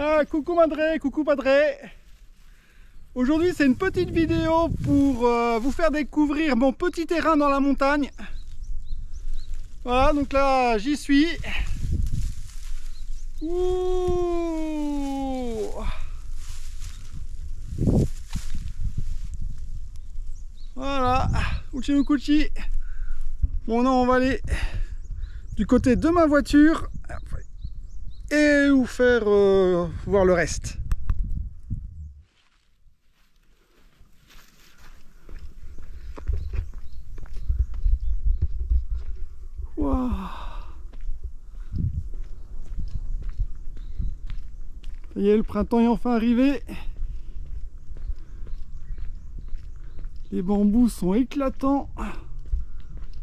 Ah, coucou Madré, coucou Padré. Aujourd'hui c'est une petite vidéo pour vous faire découvrir mon petit terrain dans la montagne. Voilà, donc là j'y suis. Ouh. Voilà, Uchinukuchi. Bon, non, on va aller du côté de ma voiture et vous faire voir le reste. Wow. Ça y est, le printemps est enfin arrivé. Les bambous sont éclatants.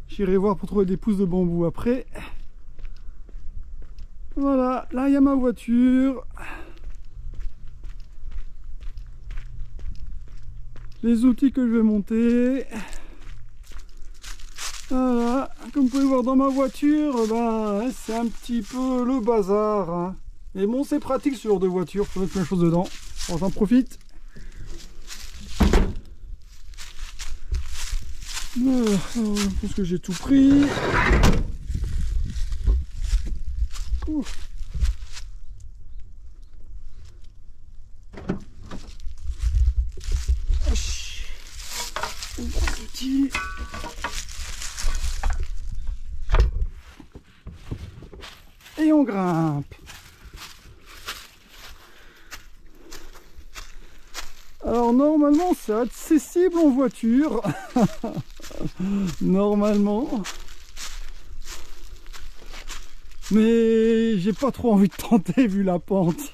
J'irai voir pour trouver des pousses de bambou après. Voilà, là il y a ma voiture. Les outils que je vais monter. Voilà, comme vous pouvez voir dans ma voiture, ben, c'est un petit peu le bazar. Hein. Mais bon, c'est pratique ce genre de voiture, je peux mettre plein de choses dedans. Alors j'en profite. Voilà, je pense que j'ai tout pris. Ouf. Et on grimpe. Alors normalement c'est accessible en voiture. Normalement. Mais j'ai pas trop envie de tenter vu la pente.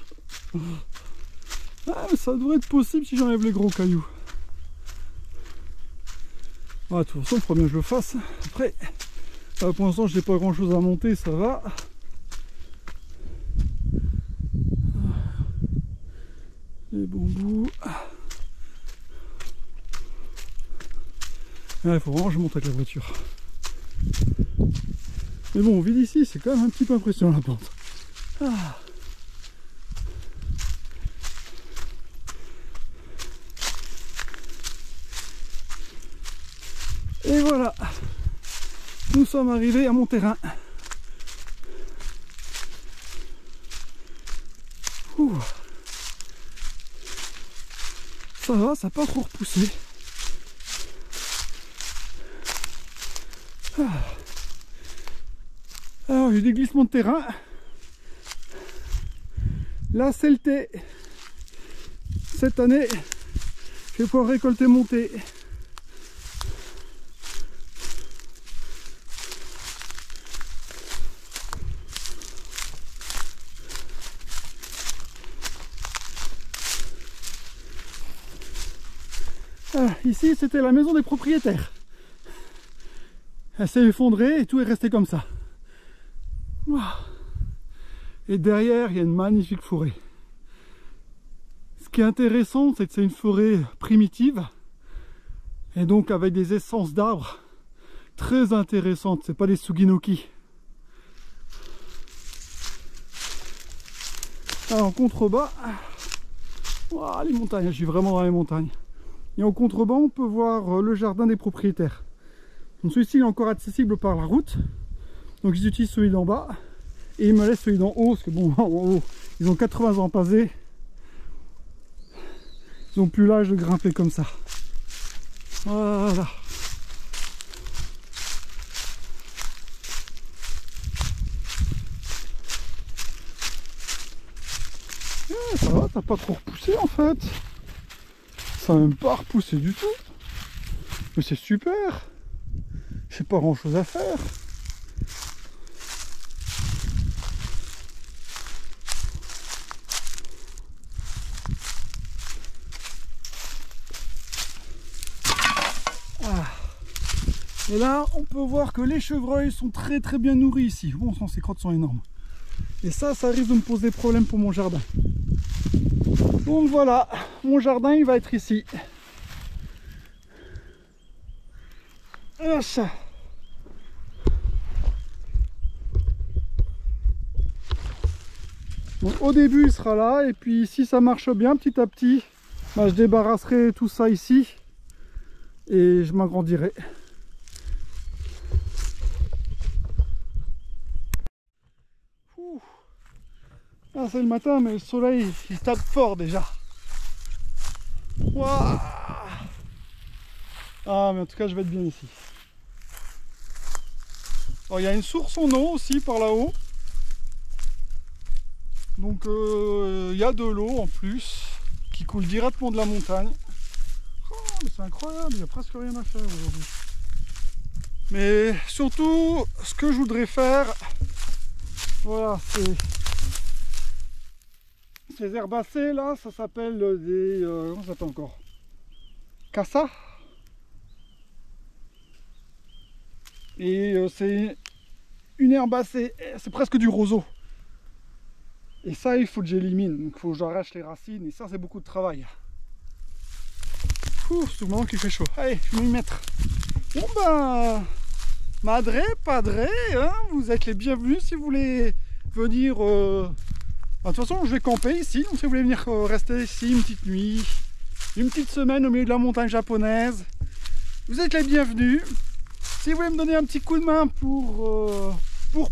Ah, mais ça devrait être possible si j'enlève les gros cailloux. Ah, de toute façon, il faudra bien que je le fasse. Après, pour l'instant, je n'ai pas grand chose à monter, ça va. Les bambous. Il faut vraiment que je monte avec la voiture. Mais bon, vu d'ici, c'est quand même un petit peu impressionnant la pente. Ah. Et voilà, nous sommes arrivés à mon terrain. Ouh. Ça va, ça n'a pas trop repoussé. Ah. Alors, j'ai des glissements de terrain. Là, c'est le thé. Cette année, je vais pouvoir récolter mon thé. Ici c'était la maison des propriétaires. Elle s'est effondrée et tout est resté comme ça. Et derrière il y a une magnifique forêt. Ce qui est intéressant, c'est que c'est une forêt primitive et donc avec des essences d'arbres très intéressantes. C'est pas des suginoki. Alors en contrebas, les montagnes, je suis vraiment dans les montagnes. Et en contrebas, on peut voir le jardin des propriétaires. Donc celui-ci est encore accessible par la route. Donc ils utilisent celui d'en bas. Et ils me laissent celui d'en haut. Parce que bon, en haut, ils ont 80 ans passés. Ils n'ont plus l'âge de grimper comme ça. Voilà. Ça va, t'as pas trop repoussé en fait. Ça n'a même pas repoussé du tout. Mais c'est super. J'ai pas grand chose à faire. Et là on peut voir que les chevreuils sont très bien nourris ici. Bon sang, ces crottes sont énormes. Et ça risque de me poser problème pour mon jardin. Donc voilà, mon jardin il va être ici. Ça. Donc au début il sera là, et puis si ça marche bien petit à petit, bah, je débarrasserai tout ça ici et je m'agrandirai. Ah, c'est le matin, mais le soleil il tape fort déjà. Ouah. Ah, mais en tout cas je vais être bien ici. Alors, il y a une source en eau aussi par là-haut. Donc il y a de l'eau en plus qui coule directement de la montagne. Oh, mais c'est incroyable, il n'y a presque rien à faire aujourd'hui. Mais surtout, ce que je voudrais faire, voilà, c'est ces herbacées là, ça s'appelle des... comment ça s'appelle encore? Cassa. Et c'est une herbacée, c'est presque du roseau. Et ça, il faut que j'élimine, donc il faut que j'arrache les racines, et ça, c'est beaucoup de travail. Ouh, c'est le moment qu'il fait chaud. Allez, je vais m'y mettre. Bon ben, madre, padre, hein, vous êtes les bienvenus si vous voulez venir... De toute façon, je vais camper ici, donc si vous voulez venir rester ici une petite nuit, une petite semaine au milieu de la montagne japonaise, vous êtes les bienvenus. Si vous voulez me donner un petit coup de main pour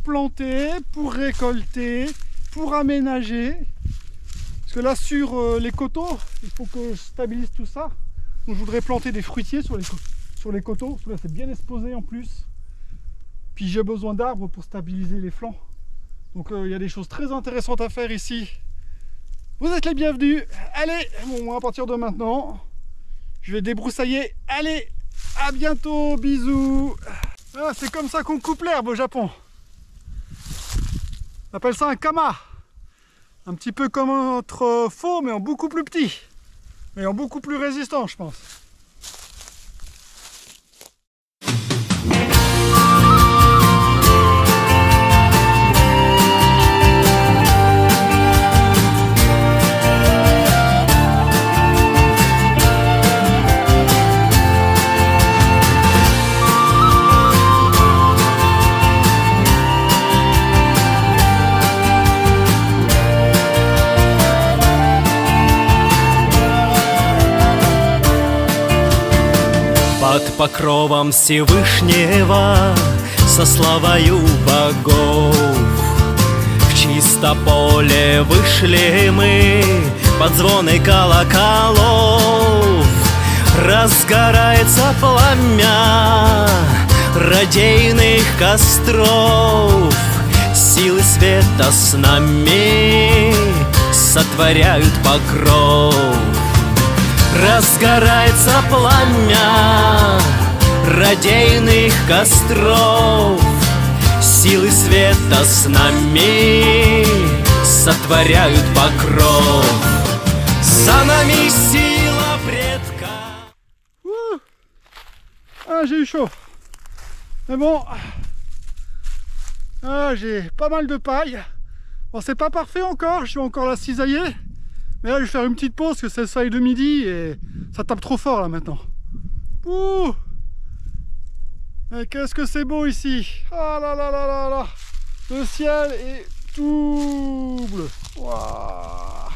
planter, pour récolter, pour aménager, parce que là sur les coteaux, il faut que je stabilise tout ça. Donc je voudrais planter des fruitiers sur les coteaux, parce que là c'est bien exposé en plus. Puis j'ai besoin d'arbres pour stabiliser les flancs. Donc il y a des choses très intéressantes à faire ici. Vous êtes les bienvenus. Allez, bon, à partir de maintenant, je vais débroussailler. Allez, à bientôt, bisous. Ah, c'est comme ça qu'on coupe l'herbe au Japon. On appelle ça un kama. Un petit peu comme notre faux, mais en beaucoup plus petit. Mais en beaucoup plus résistant, je pense. Под покровом Всевышнего, со славою богов, в чисто поле вышли мы под звоны колоколов. Разгорается пламя радейных костров, силы света с нами сотворяют покров. Разгорается пламя радейных костров, силы света с нами сотворяют покров. За нами сила предка. Ah, j'ai eu chaud. Mais bon, j'ai pas mal de paille. Bon, c'est pas parfait encore, je suis encore la cisaillée. Mais là, je vais faire une petite pause parce que c'est le soleil de midi et ça tape trop fort là maintenant. Ouh! Et qu'est-ce que c'est beau ici! Ah là là là là là! Le ciel est tout bleu. Waouh!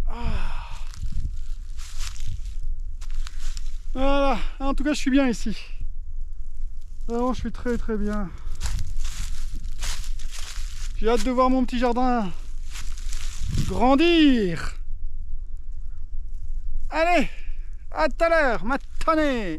Ah. Voilà, en tout cas, je suis bien ici. Vraiment, je suis très très bien. J'ai hâte de voir mon petit jardin grandir. Allez, à tout à l'heure, matane.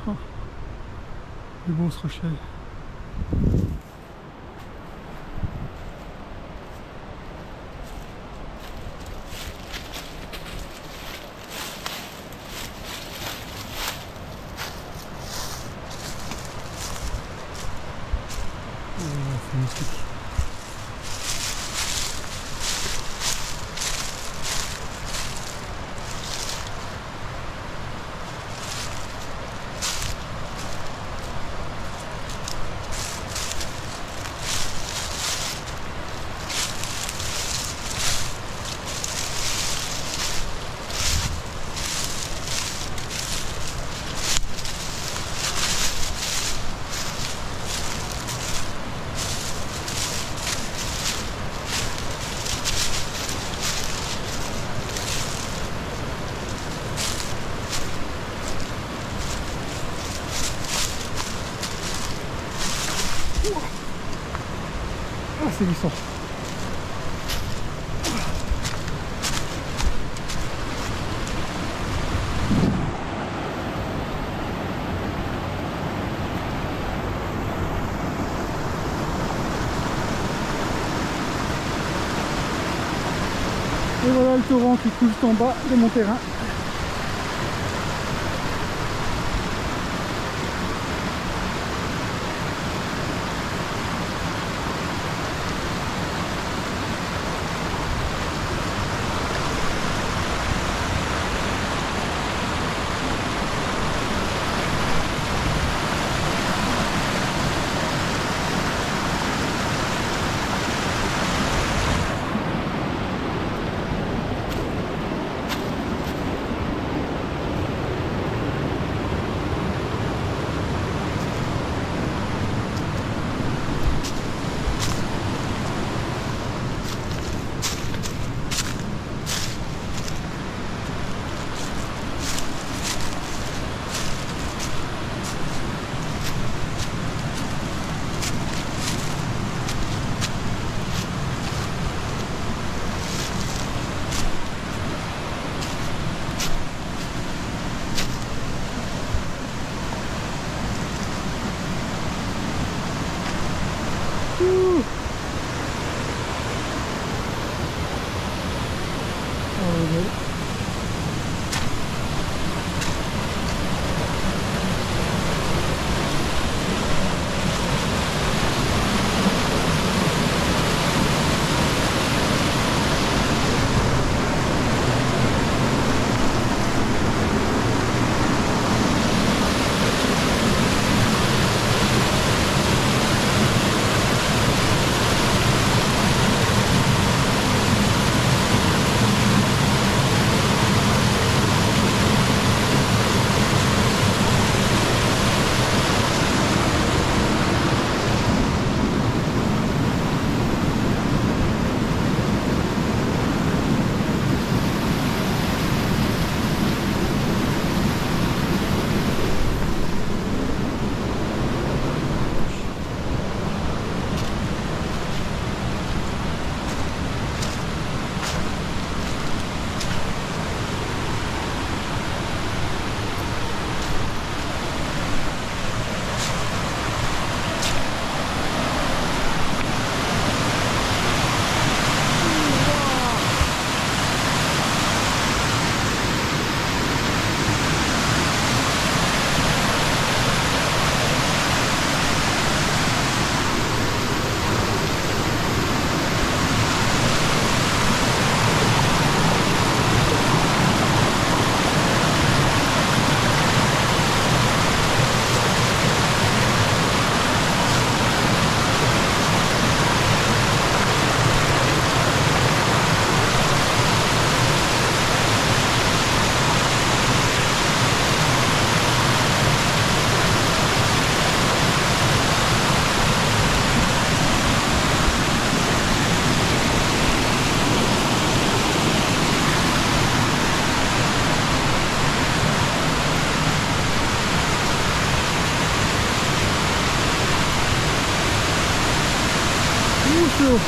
Oh, le beau ce rocher. C'est magnifique. Ah, c'est glissant. Et voilà le torrent qui coule juste en bas de mon terrain. chaud.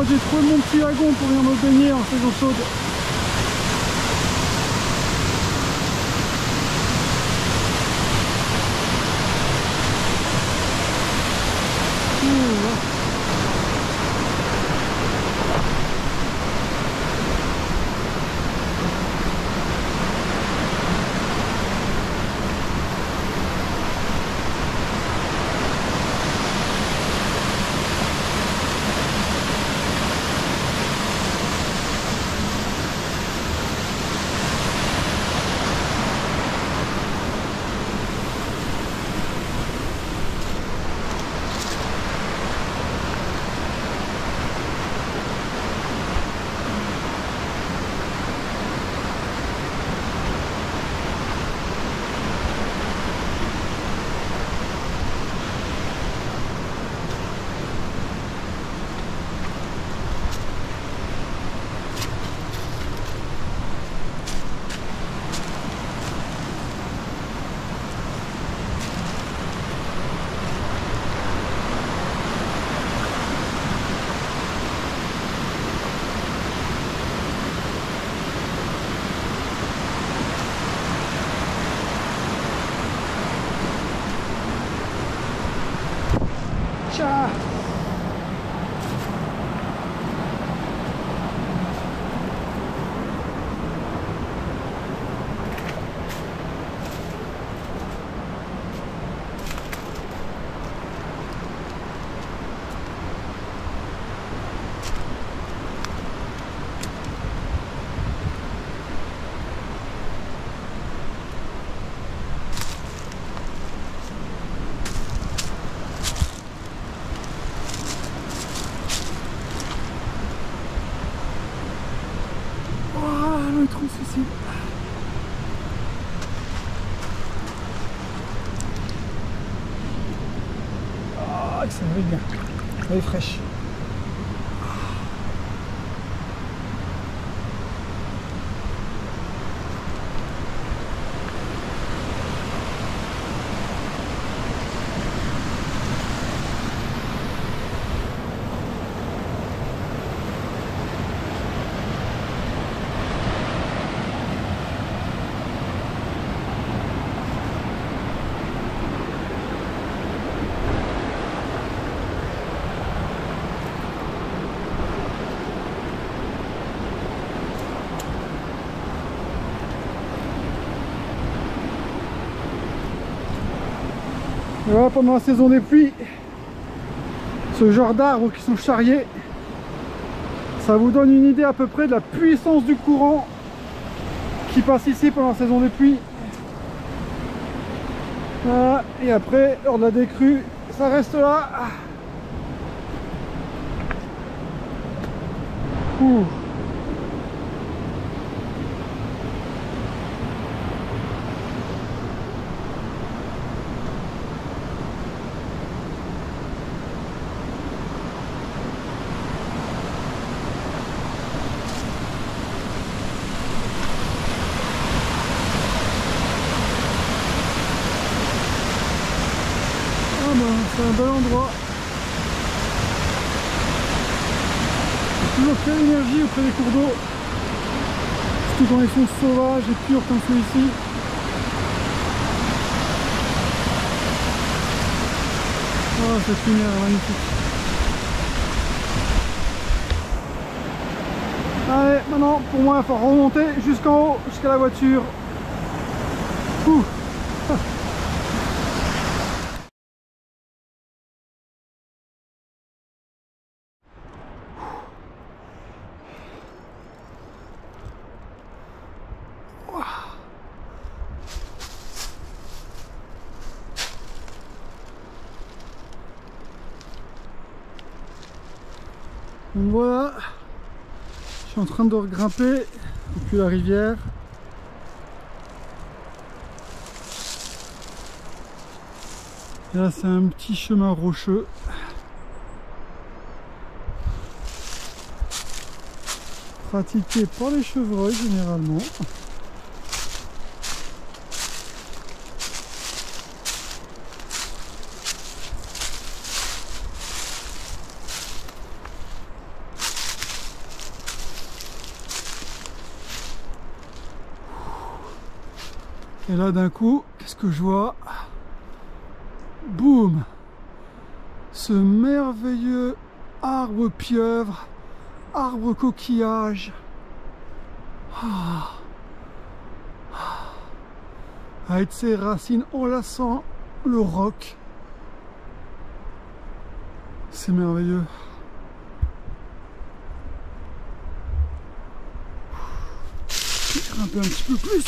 moi j'ai trouvé mon petit lagon pour venir me baigner en saison chaude. Le trou ceci. Ah, ça va bien. Elle est fraîche. Et voilà, pendant la saison des pluies, ce genre d'arbres qui sont charriés, ça vous donne une idée à peu près de la puissance du courant qui passe ici pendant la saison des pluies. Voilà. Et après, lors de la décrue, ça reste là. Ouh. C'est un bel endroit. J'ai toujours fait l'énergie auprès des cours d'eau, surtout quand ils sont sauvages et purs comme celui-ci. Oh, cette lumière est magnifique. Allez, maintenant pour moi il faut remonter jusqu'en haut, jusqu'à la voiture. Ouh. Donc voilà, je suis en train de regrimper depuis la rivière. Et là c'est un petit chemin rocheux. Pratiqué par les chevreuils généralement. Et là d'un coup, qu'est-ce que je vois? Boum! Ce merveilleux arbre pieuvre, arbre coquillage, avec ses racines enlaçant le roc. C'est merveilleux. Je vais grimper un petit peu plus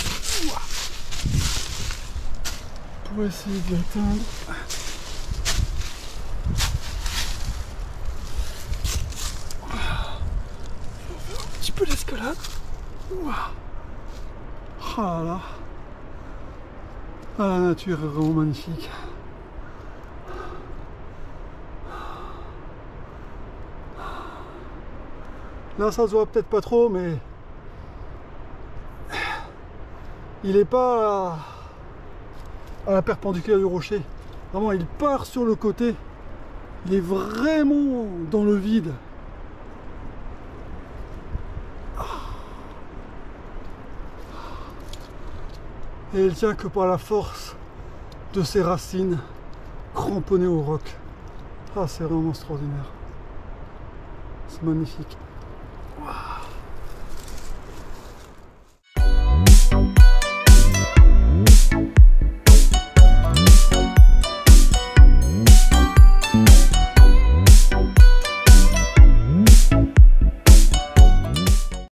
pour essayer de l'atteindre. Un petit peu d'escalade. Oh là là. Ah, la nature est vraiment magnifique. Là ça se voit peut-être pas trop, mais il n'est pas à la perpendiculaire du rocher. Vraiment, il part sur le côté. Il est vraiment dans le vide. Et il tient que par la force de ses racines cramponnées au roc. Ah, c'est vraiment extraordinaire. C'est magnifique. Wow.